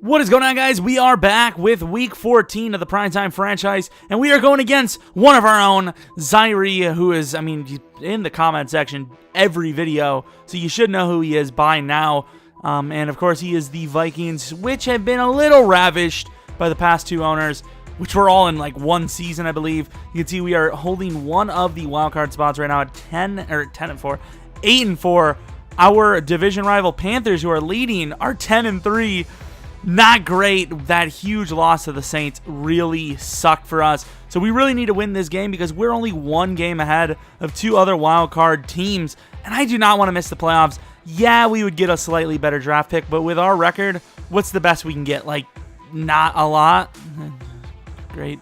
What is going on, guys? We are back with Week 14 of the Primetime Franchise, and we are going against one of our own, Zyrie, who is, in the comment section every video, so you should know who he is by now. And, of course, he is the Vikings, which have been a little ravished by the past two owners, which were all in, like, one season, I believe. You can see we are holding one of the wildcard spots right now at 8-4. Our division rival Panthers, who are leading, are 10-3. Not great. That huge loss to the Saints really sucked for us. So we really need to win this game because we're only one game ahead of two other wild card teams. And I do not want to miss the playoffs. Yeah, we would get a slightly better draft pick, but with our record, what's the best we can get? Like, not a lot. Great.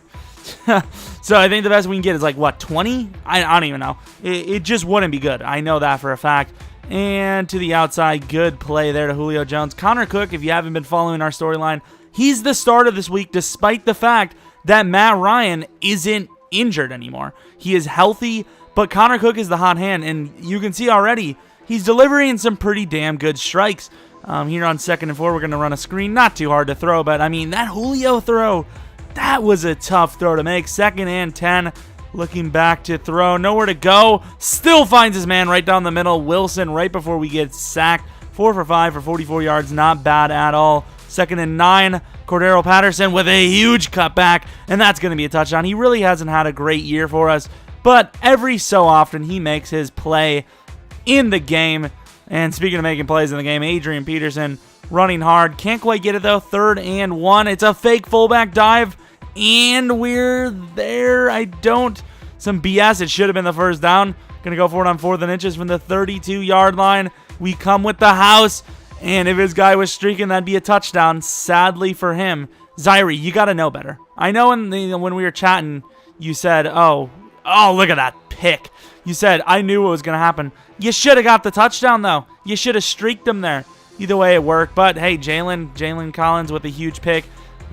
So I think the best we can get is like, what, 20? I don't even know. It just wouldn't be good. I know that for a fact. And to the outside, good play there to Julio Jones. Connor Cook, if you haven't been following our storyline, he's the starter this week despite the fact that Matt Ryan isn't injured anymore. He is healthy, but Connor Cook is the hot hand, and you can see already he's delivering some pretty damn good strikes. Here on 2nd and 4, we're going to run a screen. Not too hard to throw, but, that Julio throw, that was a tough throw to make. 2nd and 10. Looking back to throw, nowhere to go. Still finds his man right down the middle. Wilson right before we get sacked. 4 for 5 for 44 yards. Not bad at all. 2nd and 9. Cordero Patterson with a huge cutback, and that's going to be a touchdown. He really hasn't had a great year for us, but every so often he makes his play in the game. And speaking of making plays in the game, Adrian Peterson running hard. Can't quite get it though. 3rd and 1. It's a fake fullback dive. And we're there. Some BS. It should have been the first down. Going to go for it on 4th and inches from the 32-yard line. We come with the house. And if his guy was streaking, that'd be a touchdown. Sadly for him. Zyrie, you got to know better. I know when we were chatting, you said, oh, look at that pick. You said, I knew what was going to happen. You should have got the touchdown, though. You should have streaked him there. Either way, it worked. But, hey, Jalen Collins with a huge pick.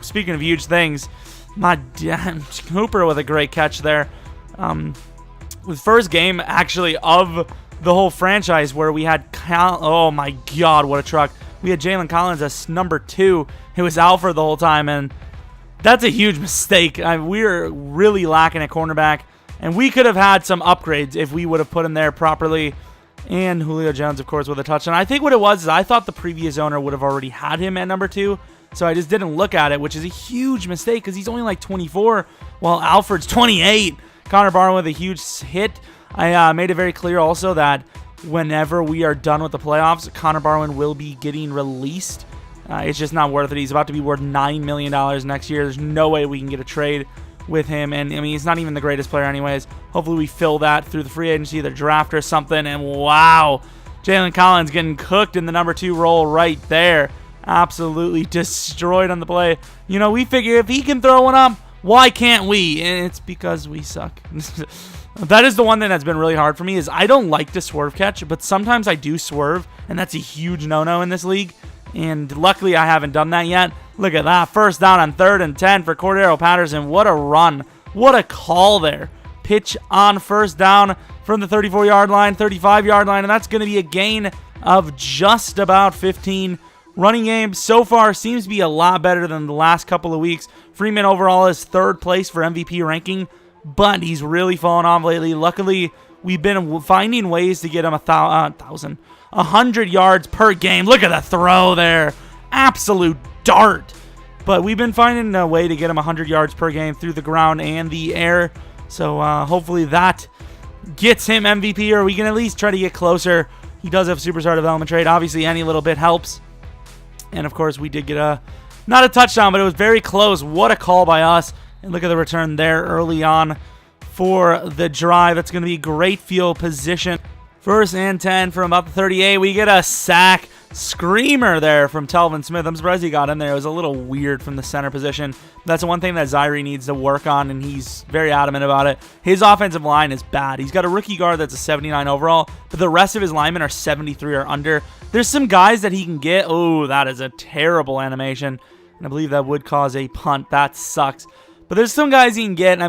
Speaking of huge things, Cooper with a great catch there. The first game, actually, of the whole franchise where we had oh my God, what a truck. We had Jalen Collins as number 2. He was out for the whole time, and that's a huge mistake. We're really lacking at cornerback, and we could have had some upgrades if we would have put him there properly. And Julio Jones, of course, with a touchdown. I think what it was is I thought the previous owner would have already had him at number 2. So I just didn't look at it, which is a huge mistake because he's only like 24, while Alfred's 28. Connor Barwin with a huge hit. I made it very clear also that whenever we are done with the playoffs, Connor Barwin will be getting released. It's just not worth it. He's about to be worth $9 million next year. There's no way we can get a trade with him. And, he's not even the greatest player anyways. Hopefully we fill that through the free agency, the draft or something. And, wow, Jalen Collins getting cooked in the number 2 role right there. Absolutely destroyed on the play. We figure if he can throw one up, why can't we? And it's because we suck. That is the one thing that's been really hard for me is I don't like to swerve catch, but sometimes I do swerve, and that's a huge no-no in this league. And luckily I haven't done that yet. Look at that. First down on 3rd and 10 for Cordero Patterson. What a run. What a call there. Pitch on first down from the 34-yard line, 35-yard line, and that's going to be a gain of just about 15. Running game so far seems to be a lot better than the last couple of weeks. Freeman overall is 3rd place for MVP ranking, but he's really fallen off lately. Luckily, we've been finding ways to get him 100 yards per game. Look at the throw there. Absolute dart. But we've been finding a way to get him 100 yards per game through the ground and the air. So hopefully that gets him MVP, or we can at least try to get closer. He does have superstar development trade. Obviously, any little bit helps. And, of course, we did get not a touchdown, but it was very close. What a call by us. And look at the return there early on for the drive. That's going to be great field position. 1st and 10 from about the 38. We get a sack. Screamer there from Telvin Smith. I'm surprised he got in there. It was a little weird from the center position. That's the one thing that Zyrie needs to work on, and he's very adamant about it. His offensive line is bad. He's got a rookie guard that's a 79 overall, but the rest of his linemen are 73 or under. There's some guys that he can get. Oh, that is a terrible animation, and I believe that would cause a punt. That sucks. But there's some guys he can get.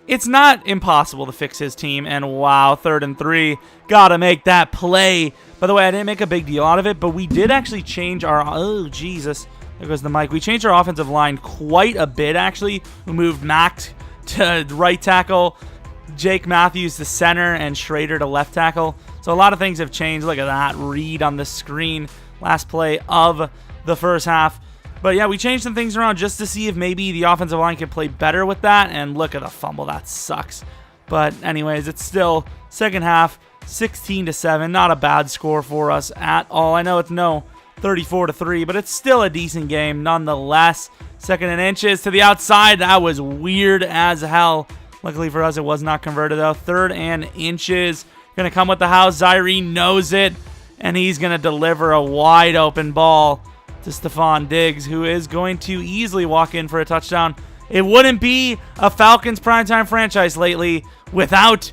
It's not impossible to fix his team, and wow, 3rd and 3. Gotta make that play. By the way, I didn't make a big deal out of it, but we did actually change our... Oh, Jesus. There goes the mic. We changed our offensive line quite a bit, actually. We moved Max to right tackle, Jake Matthews to center, and Schrader to left tackle. So a lot of things have changed. Look at that read on the screen. Last play of the first half. But yeah, we changed some things around just to see if maybe the offensive line could play better with that. And look at the fumble. That sucks. But anyways, it's still second half, 16-7. Not a bad score for us at all. I know it's no 34-3, but it's still a decent game nonetheless. Second and inches to the outside. That was weird as hell. Luckily for us, it was not converted though. Third and inches. Going to come with the house. Zaire knows it, and he's going to deliver a wide open ball to Stephon Diggs, who is going to easily walk in for a touchdown. It wouldn't be a Falcons Primetime Franchise lately without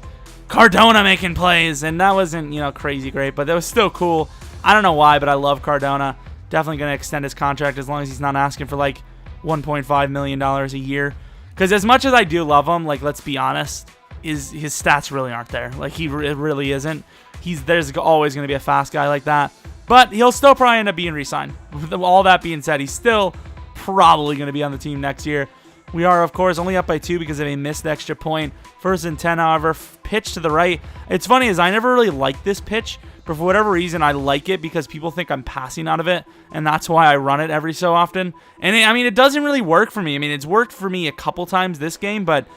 Cardona making plays, and that wasn't, crazy great, but that was still cool. I don't know why, but I love Cardona. Definitely going to extend his contract as long as he's not asking for like $1.5 million a year. Because as much as I do love him, like, let's be honest, his stats really aren't there. Like, it really isn't. There's always going to be a fast guy like that. But he'll still probably end up being re-signed. With all that being said, he's still probably going to be on the team next year. We are, of course, only up by 2 because of a missed extra point. First and 10, however, pitch to the right. It's funny is I never really liked this pitch, but for whatever reason, I like it because people think I'm passing out of it, and that's why I run it every so often. And it doesn't really work for me. It's worked for me a couple times this game, but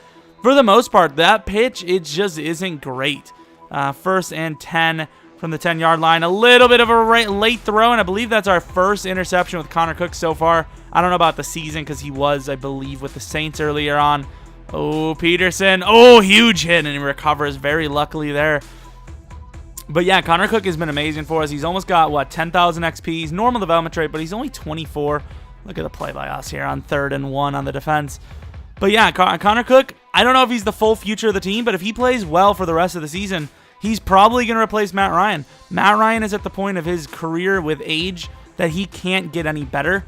for the most part, that pitch, it just isn't great. First and 10 from the 10-yard line. A little bit of a late throw, and I believe that's our first interception with Connor Cook so far. I don't know about the season because he was, I believe, with the Saints earlier on. Oh, Peterson. Oh, huge hit, and he recovers very luckily there. But yeah, Connor Cook has been amazing for us. He's almost got, 10,000 XP. He's normal development trait, but he's only 24. Look at the play by us here on 3rd and 1 on the defense. But yeah, Connor Cook, I don't know if he's the full future of the team, but if he plays well for the rest of the season, he's probably going to replace Matt Ryan. Matt Ryan is at the point of his career with age that he can't get any better.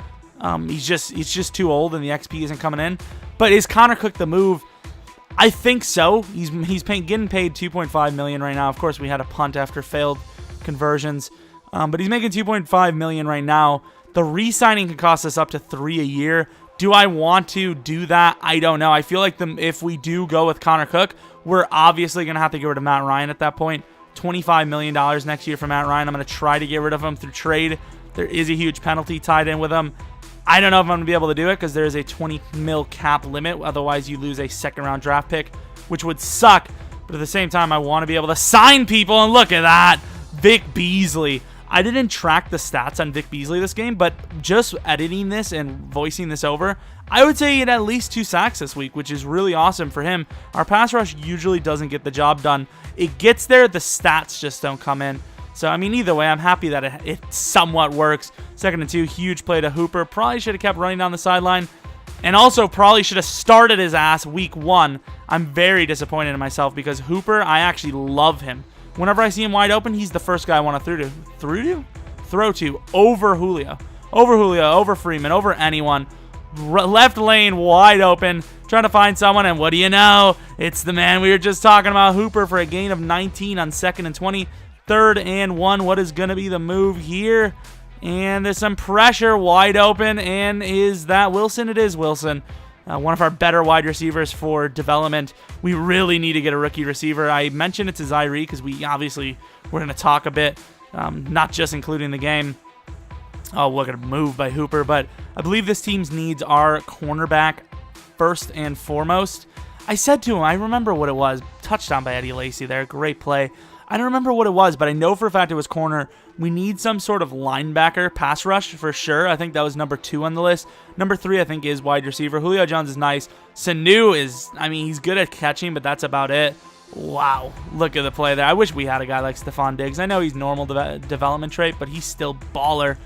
He's just too old, and the XP isn't coming in. But is Connor Cook the move? I think so. He's getting paid $2.5 million right now. Of course, we had a punt after failed conversions, but he's making $2.5 million right now. The re-signing could cost us up to $3 million a year. Do I want to do that? I don't know. I feel like if we do go with Connor Cook, we're obviously going to have to get rid of Matt Ryan at that point. $25 million next year for Matt Ryan. I'm going to try to get rid of him through trade. There is a huge penalty tied in with him. I don't know if I'm going to be able to do it because there is a $20 million cap limit. Otherwise, you lose a second-round draft pick, which would suck. But at the same time, I want to be able to sign people. And look at that. Vic Beasley. I didn't track the stats on Vic Beasley this game, but just editing this and voicing this over, I would say he had at least 2 sacks this week, which is really awesome for him. Our pass rush usually doesn't get the job done. It gets there, the stats just don't come in. So, either way, I'm happy that it somewhat works. 2nd and 2, huge play to Hooper. Probably should have kept running down the sideline. And also probably should have started his ass week 1. I'm very disappointed in myself because Hooper, I actually love him. Whenever I see him wide open, he's the first guy I want to throw to over Julio. Over Freeman, over anyone. Left lane wide open, trying to find someone, and what do you know? It's the man we were just talking about, Hooper, for a gain of 19 on 2nd and 20. 3rd and 1. What is going to be the move here? And there's some pressure wide open, and is that Wilson? It is Wilson. One of our better wide receivers for development. We really need to get a rookie receiver. I mentioned it to Zaire because we're going to talk a bit, not just including the game. Oh, look at a move by Hooper, but I believe this team's needs are cornerback first and foremost. I said to him, I remember what it was. Touchdown by Eddie Lacy there. Great play. I don't remember what it was, but I know for a fact it was corner. We need some sort of linebacker pass rush for sure. I think that was number 2 on the list. Number 3, I think, is wide receiver. Julio Jones is nice. Sanu is, he's good at catching, but that's about it. Wow. Look at the play there. I wish we had a guy like Stephon Diggs. I know he's normal development trait, but he's still baller.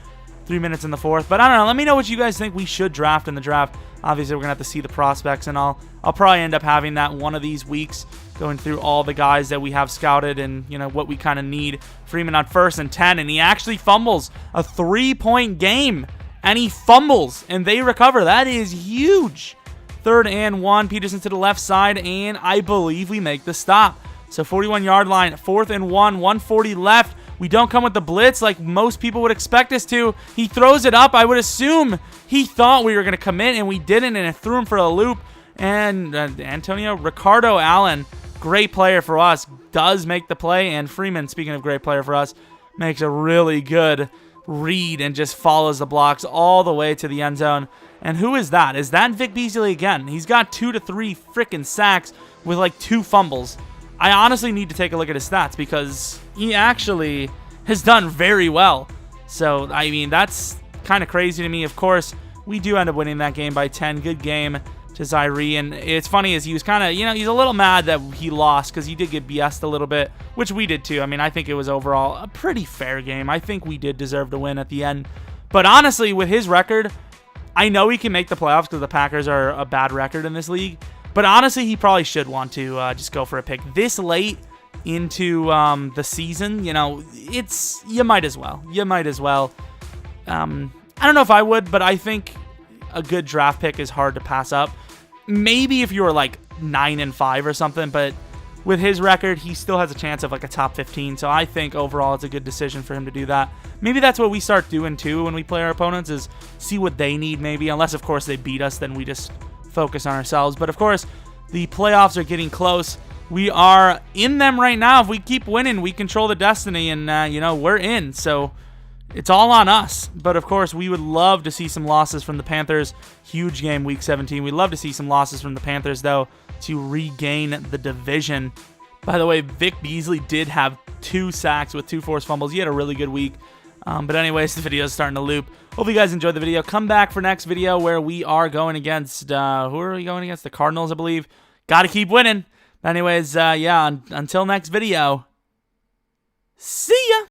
3 minutes in the 4th. But I don't know. Let me know what you guys think we should draft in the draft. Obviously, we're going to have to see the prospects, and I'll probably end up having that one of these weeks, going through all the guys that we have scouted and, what we kind of need. Freeman on 1st and 10, and he actually fumbles a 3-point game, and he fumbles, and they recover. That is huge. 3rd and 1, Peterson to the left side, and I believe we make the stop. So 41-yard line, 4th and 1, 140 left. We don't come with the blitz like most people would expect us to. He throws it up. I would assume he thought we were going to commit, and we didn't, and it threw him for a loop. And Ricardo Allen, great player for us, does make the play. And Freeman, speaking of great player for us, makes a really good read and just follows the blocks all the way to the end zone. And who is that? Is that Vic Beasley again? He's got 2 to 3 freaking sacks with like 2 fumbles. I honestly need to take a look at his stats because he actually has done very well. So, I mean, that's kind of crazy to me. Of course, we do end up winning that game by 10. Good game to Zaire. And it's funny is he was kind of, he's a little mad that he lost because he did get BS'd a little bit, which we did too. I mean, I think it was overall a pretty fair game. I think we did deserve to win at the end. But honestly, with his record, I know he can make the playoffs because the Packers are a bad record in this league. But honestly, he probably should want to just go for a pick this late into the season. You might as well. You might as well. I don't know if I would, but I think a good draft pick is hard to pass up. Maybe if you were like 9-5 or something, but with his record, he still has a chance of like a top 15. So I think overall it's a good decision for him to do that. Maybe that's what we start doing too when we play our opponents is see what they need maybe. Unless, of course, they beat us, then we just focus on ourselves. But, of course, the playoffs are getting close. We are in them right now. If we keep winning, we control the destiny, and, we're in. So it's all on us. But, of course, we would love to see some losses from the Panthers. Huge game, Week 17. We'd love to see some losses from the Panthers, though, to regain the division. By the way, Vic Beasley did have 2 sacks with 2 forced fumbles. He had a really good week. But anyways, the video is starting to loop. Hope you guys enjoyed the video. Come back for next video where we are going against, who are we going against? The Cardinals, I believe. Got to keep winning. But anyways, until next video, see ya.